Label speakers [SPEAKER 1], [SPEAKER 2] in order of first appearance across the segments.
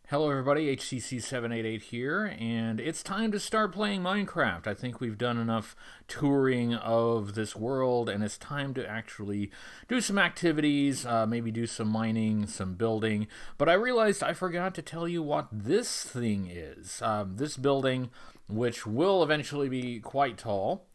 [SPEAKER 1] Hello everybody, HCC788 here, and it's time to start playing Minecraft. I think we've done enough touring of this world, and it's time to actually do some activities, maybe do some mining, some building. But I realized I forgot to tell you what this thing is. This building, which will eventually be quite tall.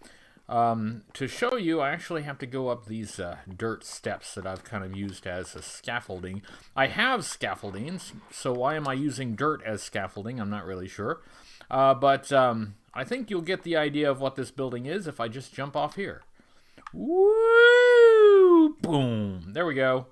[SPEAKER 1] To show you, I actually have to go up these dirt steps that I've kind of used as a scaffolding. I have scaffoldings, so why am I using dirt as scaffolding? I'm not really sure. But I think you'll get the idea of what this building is if I just jump off here. Woo! Boom! There we go.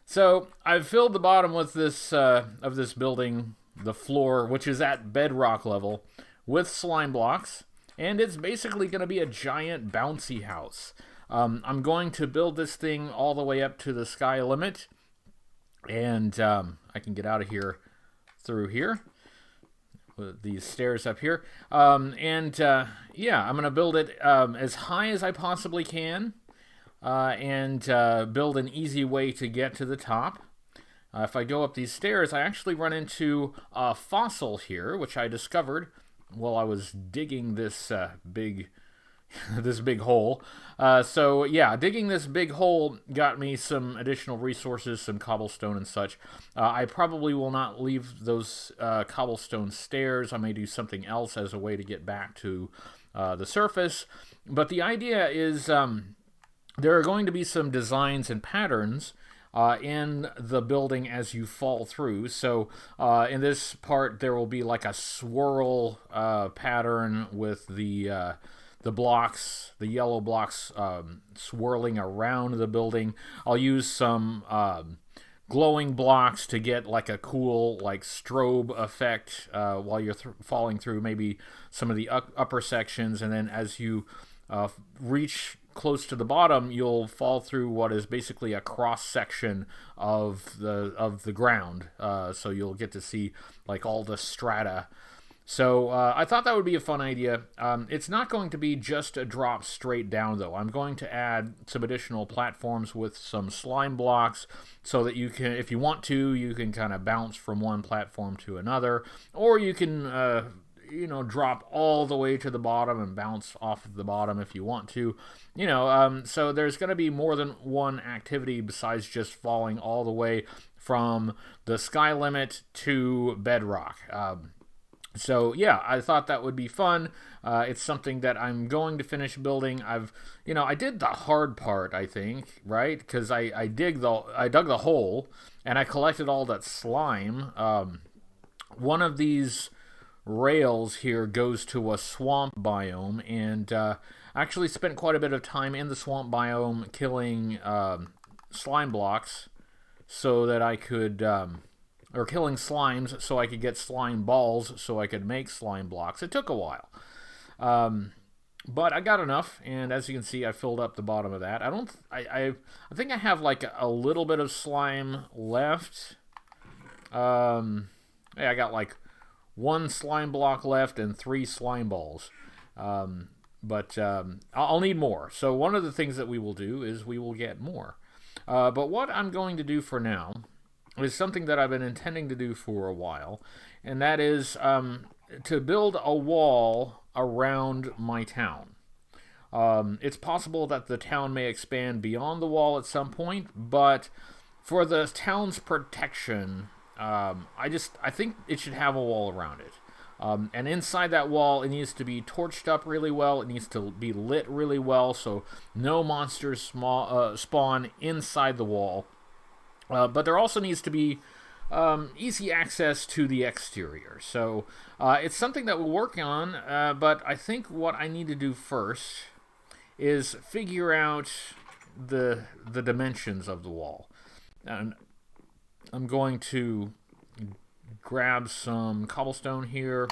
[SPEAKER 1] So I've filled the bottom with this of this building, the floor, which is at bedrock level, with slime blocks. And it's basically going to be a giant bouncy house. I'm going to build this thing all the way up to the sky limit. And I can get out of here through here. With these stairs up here. Yeah, I'm going to build it as high as I possibly can. And build an easy way to get to the top. If I go up these stairs, I actually run into a fossil here, which I discovered while I was digging this big hole. So yeah, digging this big hole got me some additional resources, some cobblestone and such. I probably will not leave those cobblestone stairs. I may do something else as a way to get back to the surface. But the idea is there are going to be some designs and patterns in the building as you fall through. So in this part, there will be like a swirl pattern with the blocks, the yellow blocks swirling around the building. I'll use some glowing blocks to get like a cool like strobe effect while you're falling through maybe some of the upper sections, and then as you reach close to the bottom, you'll fall through what is basically a cross section of the ground. So you'll get to see like all the strata. So I thought that would be a fun idea. It's not going to be just a drop straight down though. I'm going to add some additional platforms with some slime blocks so that you can, if you want to, you can kind of bounce from one platform to another, or you can drop all the way to the bottom and bounce off of the bottom if you want to. So there's going to be more than one activity besides just falling all the way from the sky limit to bedrock. So yeah, I thought that would be fun. It's something that I'm going to finish building. I did the hard part, I think, right? Because I dug the hole and I collected all that slime. One of these rails here goes to a swamp biome, and I actually spent quite a bit of time in the swamp biome killing slime blocks so that I could or killing slimes so I could get slime balls so I could make slime blocks. It took a while, but I got enough, and as you can see, I filled up the bottom of that. I think I have like a little bit of slime left. Yeah, I got like one slime block left and 3 slime balls. But I'll need more. So one of the things that we will do is we will get more. But what I'm going to do for now is something that I've been intending to do for a while, and that is to build a wall around my town. It's possible that the town may expand beyond the wall at some point, but for the town's protection, I think it should have a wall around it. And inside that wall, it needs to be torched up really well. It needs to be lit really well so no monsters spawn inside the wall. But there also needs to be easy access to the exterior. So it's something that we'll work on, but I think what I need to do first is figure out the dimensions of the wall. And I'm going to grab some cobblestone here.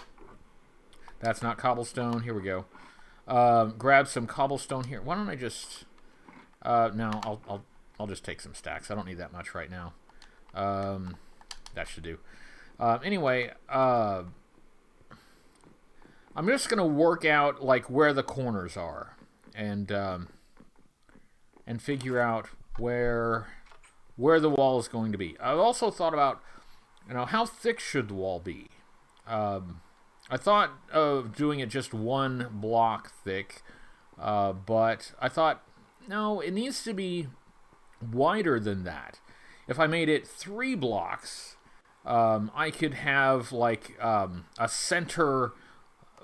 [SPEAKER 1] That's not cobblestone. Here we go. Grab some cobblestone here. Why don't I just... no, I'll just take some stacks. I don't need that much right now. That should do. Anyway, I'm just going to work out like where the corners are and figure out where the wall is going to be. I've also thought about Now, how thick should the wall be? I thought of doing it just 1 block thick, but I thought, no, it needs to be wider than that. If I made it 3 blocks, I could have like a center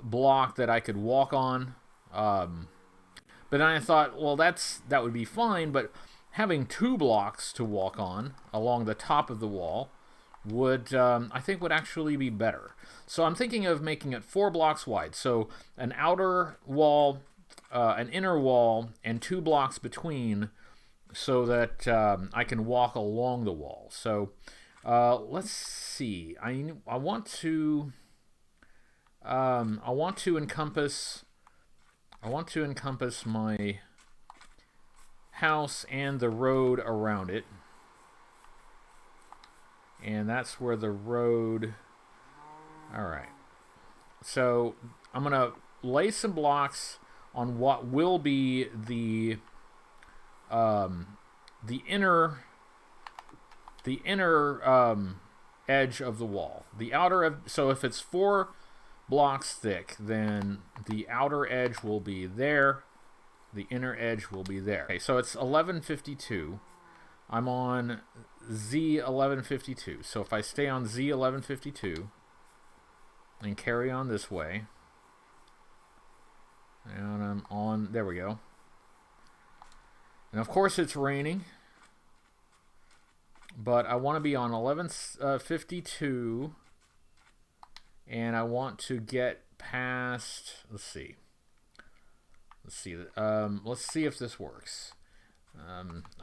[SPEAKER 1] block that I could walk on. But then I thought, well, that would be fine, but having 2 blocks to walk on along the top of the wall would, I think, would actually be better. So I'm thinking of making it 4 blocks wide. So an outer wall, an inner wall, and 2 blocks between, so that I can walk along the wall. So let's see. I want to encompass my house and the road around it. And that's where the road... Alright. So I'm going to lay some blocks on what will be the inner edge of the wall. The outer... So if it's 4 blocks thick, then the outer edge will be there. The inner edge will be there. Okay, so it's 1152. I'm on Z1152. So if I stay on Z1152 and carry on this way, and I'm on, there we go. And of course it's raining, but I want to be on 1152, and I want to get past, let's see if this works.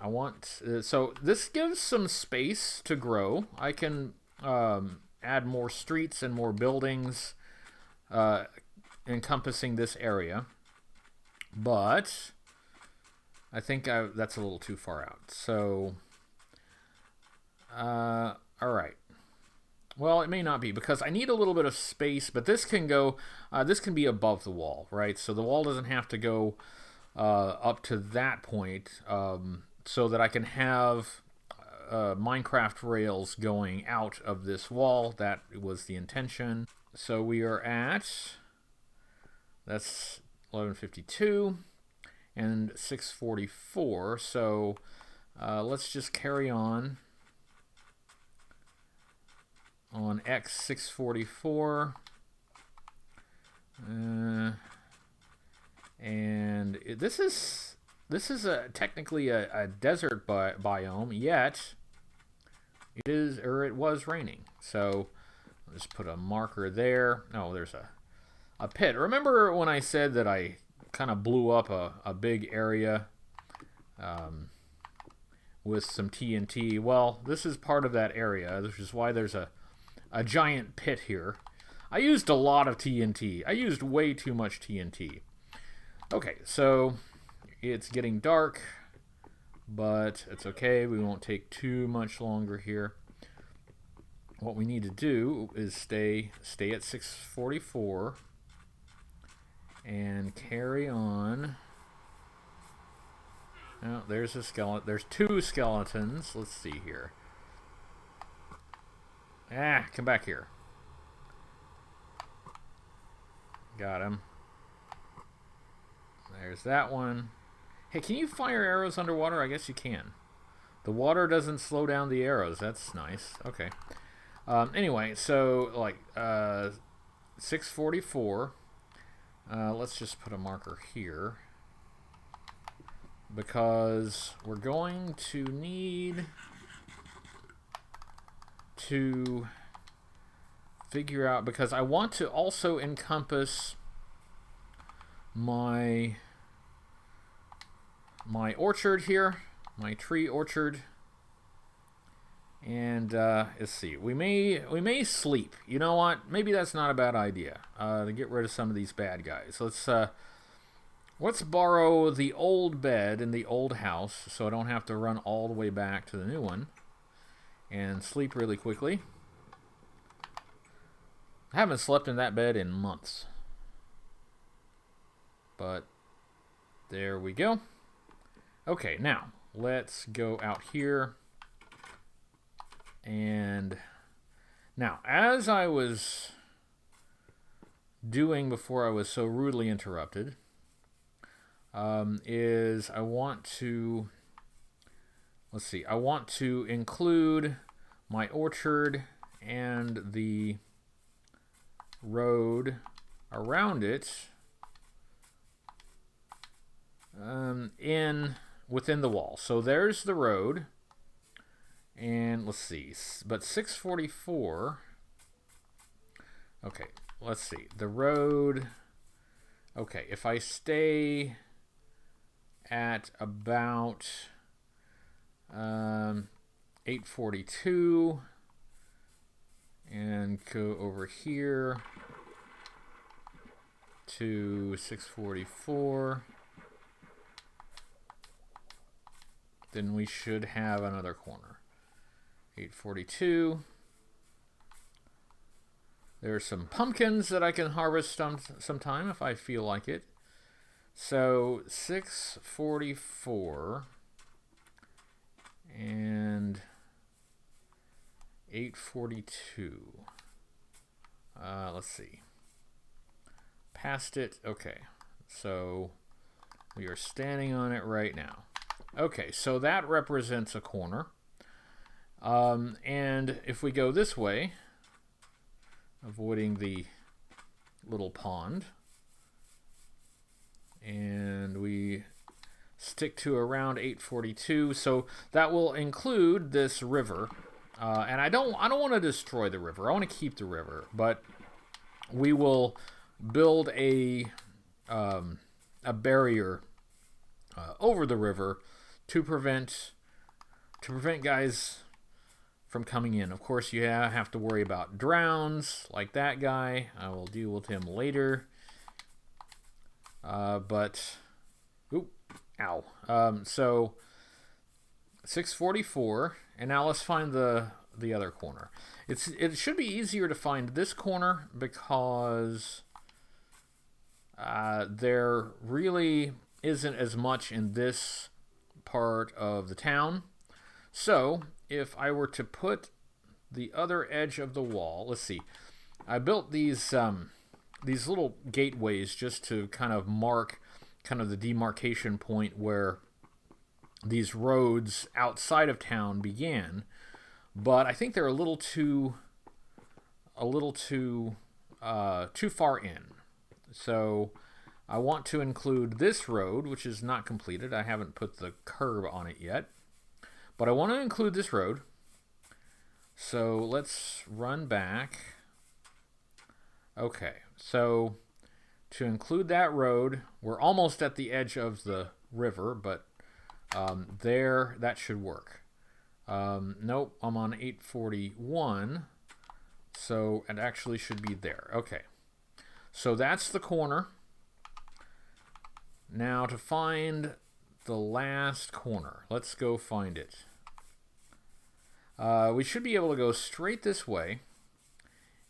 [SPEAKER 1] I want, so this gives some space to grow. I can add more streets and more buildings encompassing this area, but I think that's a little too far out. So, all right. Well, it may not be, because I need a little bit of space, but this can go, this can be above the wall, right? So the wall doesn't have to go up to that point, so that I can have Minecraft rails going out of this wall. That was the intention. So we are at, that's 1152 and 644. So let's just carry on X644. And this is technically a desert biome, yet it was raining. So let's put a marker there. Oh, there's a pit. Remember when I said that I kind of blew up a big area with some TNT? Well, this is part of that area, which is why there's a giant pit here. I used a lot of TNT. I used way too much TNT. Okay, so it's getting dark, but it's okay. We won't take too much longer here. What we need to do is stay at 644 and carry on. Oh, there's a skeleton. There's 2 skeletons. Let's see here. Come back here. Got him. There's that one. Hey, can you fire arrows underwater? I guess you can. The water doesn't slow down the arrows. That's nice. Okay. Anyway, so like 644. Let's just put a marker here, because we're going to need to figure out, because I want to also encompass my orchard here, my tree orchard. And let's see, we may sleep. You know what? Maybe that's not a bad idea, to get rid of some of these bad guys. Let's borrow the old bed in the old house, so I don't have to run all the way back to the new one, and sleep really quickly. I haven't slept in that bed in months, but there we go. Okay, now let's go out here and Now, as I was doing before I was so rudely interrupted, is I want to, let's see, I want to include my orchard and the road around it within the wall. So there's the road, and let's see, but 644. Okay, let's see, the road. Okay, if I stay at about 842 and go over here to 644, then we should have another corner. 842. There's some pumpkins that I can harvest sometime if I feel like it. So 644 and 842. Let's see. Past it. Okay. So we are standing on it right now. Okay, so that represents a corner. And if we go this way, avoiding the little pond, and we stick to around 842, so that will include this river. And I don't want to destroy the river. I want to keep the river, but we will build a barrier over the river to prevent guys from coming in. Of course, you have to worry about drowns like that guy. I will deal with him later. But, oop, ow. So 644, and now let's find the other corner. It should be easier to find this corner because there really isn't as much in this part of the town. So if I were to put the other edge of the wall, let's see, I built these little gateways just to kind of mark kind of the demarcation point where these roads outside of town began, but I think they're a little too far in. So I want to include this road, which is not completed. I haven't put the curb on it yet, but I want to include this road. So let's run back. Okay, so to include that road, we're almost at the edge of the river, but there, that should work. Nope, I'm on 841, so it actually should be there. Okay, so that's the corner. Now to find the last corner, let's go find it. We should be able to go straight this way,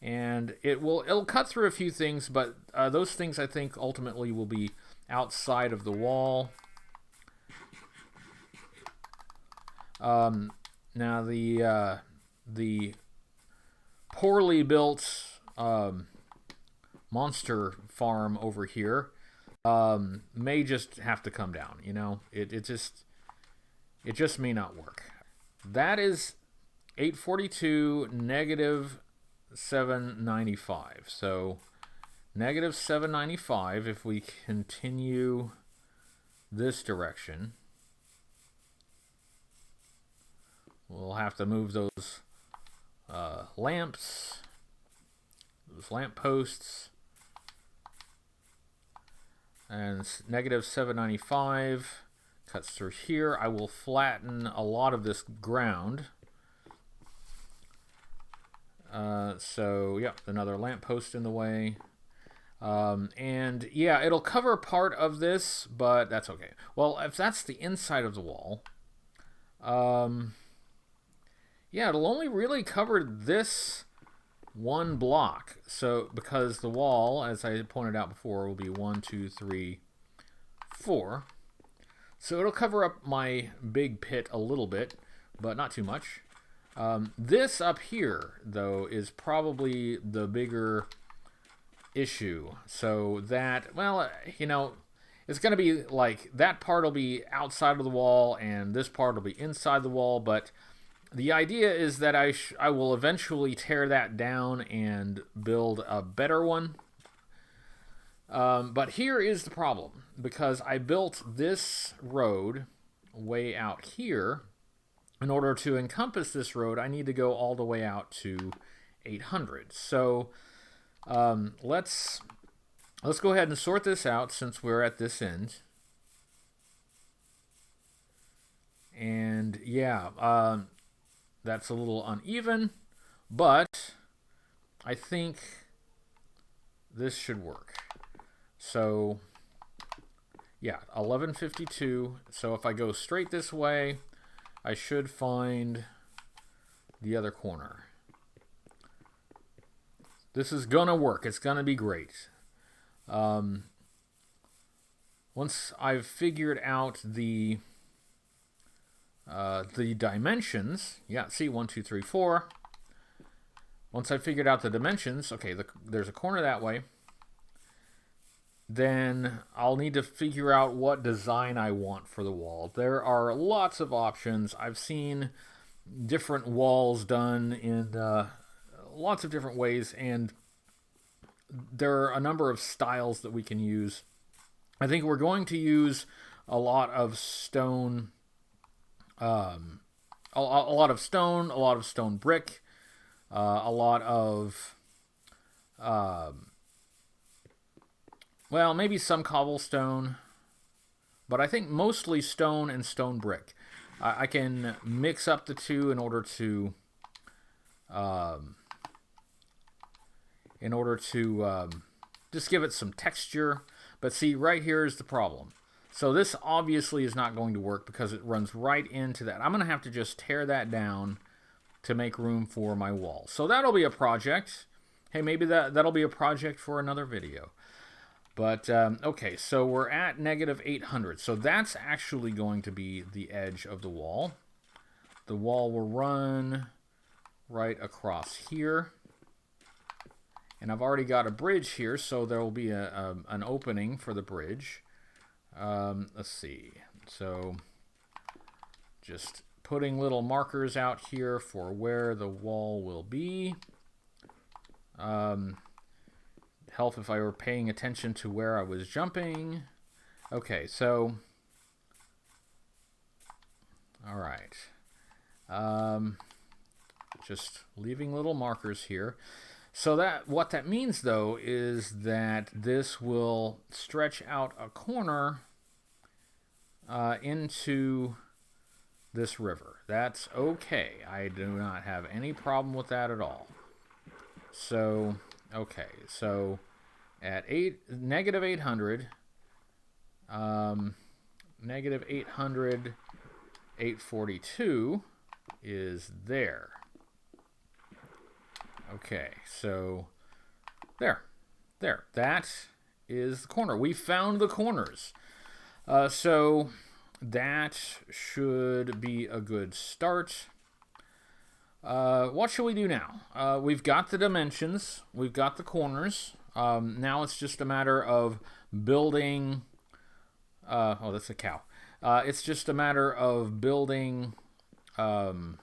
[SPEAKER 1] and it'll cut through a few things, but those things I think ultimately will be outside of the wall. Now the poorly built monster farm over here may just have to come down. You know, it just may not work. That is 842 negative 795. So negative 795 if we continue this direction. We'll have to move those lamps, those lamp posts, and negative 795 cuts through here. I will flatten a lot of this ground. So, yeah, another lamp post in the way. And, yeah, it'll cover part of this, but that's okay. Well, if that's the inside of the wall, yeah, it'll only really cover this one block. So, because the wall, as I pointed out before, will be 1, 2, 3, 4. So it'll cover up my big pit a little bit, but not too much. This up here, though, is probably the bigger issue. So that, well, you know, it's going to be like that part will be outside of the wall and this part will be inside the wall, but the idea is that I will eventually tear that down and build a better one. But here is the problem, because I built this road way out here. In order to encompass this road, I need to go all the way out to 800. So let's go ahead and sort this out since we're at this end. And yeah, that's a little uneven, but I think this should work. So yeah, 1152. So if I go straight this way, I should find the other corner. This is gonna work. It's gonna be great. Once I've figured out the dimensions, yeah, see, 1, 2, 3, 4. Once I figured out the dimensions, okay, there's a corner that way. Then I'll need to figure out what design I want for the wall. There are lots of options. I've seen different walls done in lots of different ways, and there are a number of styles that we can use. I think we're going to use a lot of stone, a lot of stone brick, a lot of well, maybe some cobblestone, but I think mostly stone and stone brick. I can mix up the two in order to just give it some texture. But see, right here is the problem. So this obviously is not going to work because it runs right into that. I'm going to have to just tear that down to make room for my wall. So that'll be a project. Hey, maybe that'll be a project for another video. But, okay, so we're at -800. So that's actually going to be the edge of the wall. The wall will run right across here. And I've already got a bridge here, so there will be an opening for the bridge. Let's see. So just putting little markers out here for where the wall will be. Help if I were paying attention to where I was jumping. Okay, so all right. Just leaving little markers here. So what that means, though, is that this will stretch out a corner into this river. That's okay. I do not have any problem with that at all. So, okay. So, at -800, -800, 842 is there. Okay, so there. That is the corner. We found the corners. So that should be a good start. What shall we do now? We've got the dimensions. We've got the corners. Now it's just a matter of building... oh, that's a cow. It's just a matter of building... building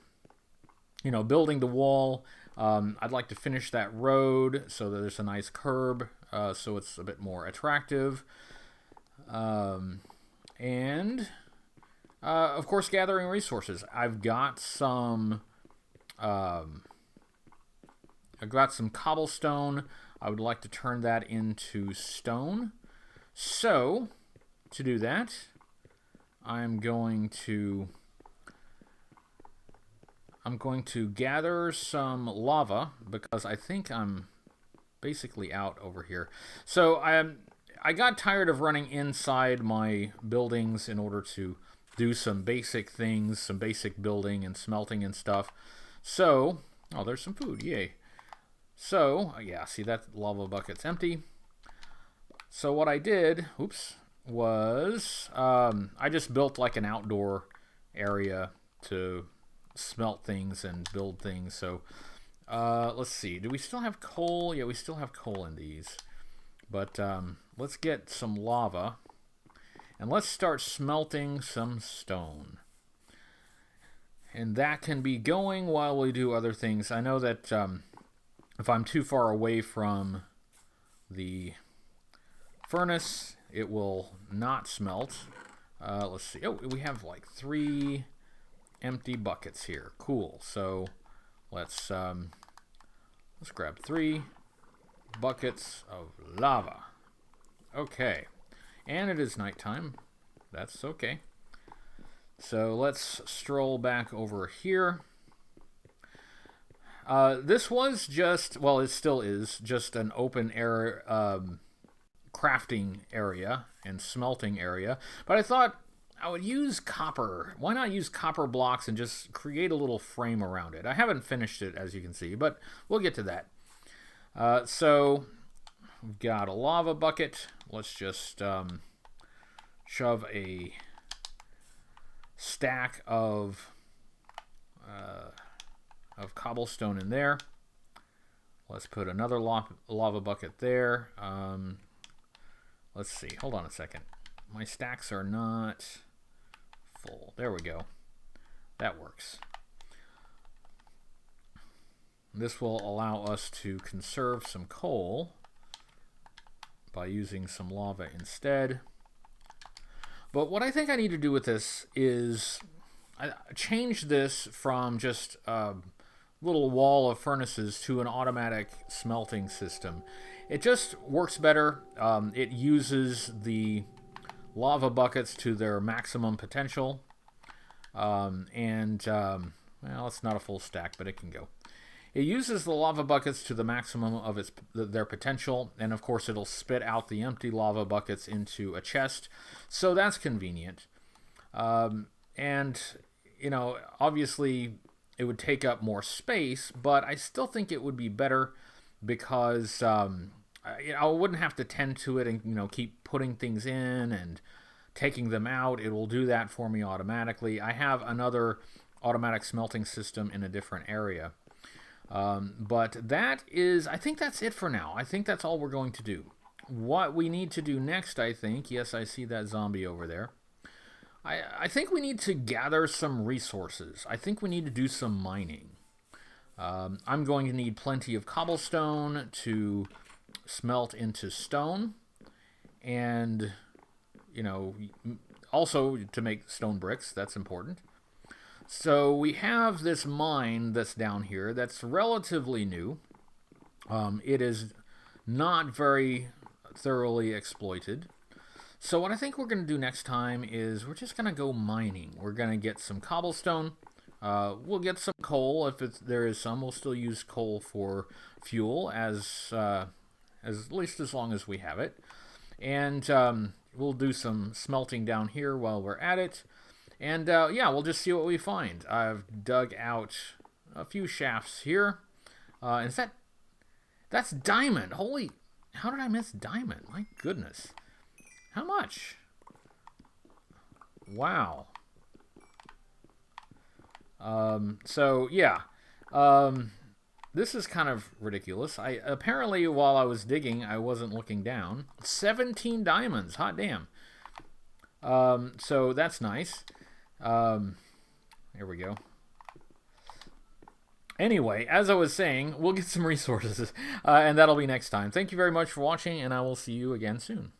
[SPEAKER 1] the wall. I'd like to finish that road so that there's a nice curb, so it's a bit more attractive. And, of course, gathering resources. I've got some cobblestone. I would like to turn that into stone. So, to do that, I'm going to gather some lava because I think I'm basically out over here. So I got tired of running inside my buildings in order to do some basic things, some basic building and smelting and stuff. So, oh, there's some food, yay. So, yeah, see, that lava bucket's empty. So what I did, was I just built like an outdoor area to smelt things and build things. So let's see. Do we still have coal? Yeah, we still have coal in these. But let's get some lava. And let's start smelting some stone. And that can be going while we do other things. I know that if I'm too far away from the furnace, it will not smelt. Let's see. Oh, we have like 3 empty buckets here. Cool. So let's grab 3 buckets of lava. Okay. And it is nighttime. That's okay. So let's stroll back over here. This was just, well, it still is just an open air crafting area and smelting area. But I thought I would use copper. Why not use copper blocks and just create a little frame around it? I haven't finished it, as you can see, but we'll get to that. So we've got a lava bucket. Let's just shove a stack of cobblestone in there. Let's put another lava bucket there. Let's see. Hold on a second. My stacks are not full. There we go. That works. This will allow us to conserve some coal by using some lava instead. But what I think I need to do with this is change this from just a little wall of furnaces to an automatic smelting system. It just works better. It uses the lava buckets to their maximum potential. Well, it's not a full stack, but it can go. It uses the lava buckets to the maximum of their potential, and of course it'll spit out the empty lava buckets into a chest, so that's convenient. And, you know, obviously it would take up more space, but I still think it would be better because I wouldn't have to tend to it and, you know, keep putting things in and taking them out. It will do that for me automatically. I have another automatic smelting system in a different area. But that is, I think that's it for now. I think that's all we're going to do. What we need to do next, I think, yes, I see that zombie over there. I think we need to gather some resources. I think we need to do some mining. I'm going to need plenty of cobblestone to smelt into stone. And, you know, also to make stone bricks. That's important. So we have this mine that's down here that's relatively new. It is not very thoroughly exploited. So what I think we're going to do next time is we're just going to go mining. We're going to get some cobblestone. We'll get some coal if there is some. We'll still use coal for fuel as at least as long as we have it. And we'll do some smelting down here while we're at it. And yeah, we'll just see what we find. I've dug out a few shafts here. Is that's diamond? Holy, how did I miss diamond? My goodness. How much? Wow. So yeah, this is kind of ridiculous. Apparently while I was digging, I wasn't looking down. 17 diamonds, hot damn. So that's nice. Here we go. Anyway, as I was saying, we'll get some resources, and that'll be next time. Thank you very much for watching, and I will see you again soon.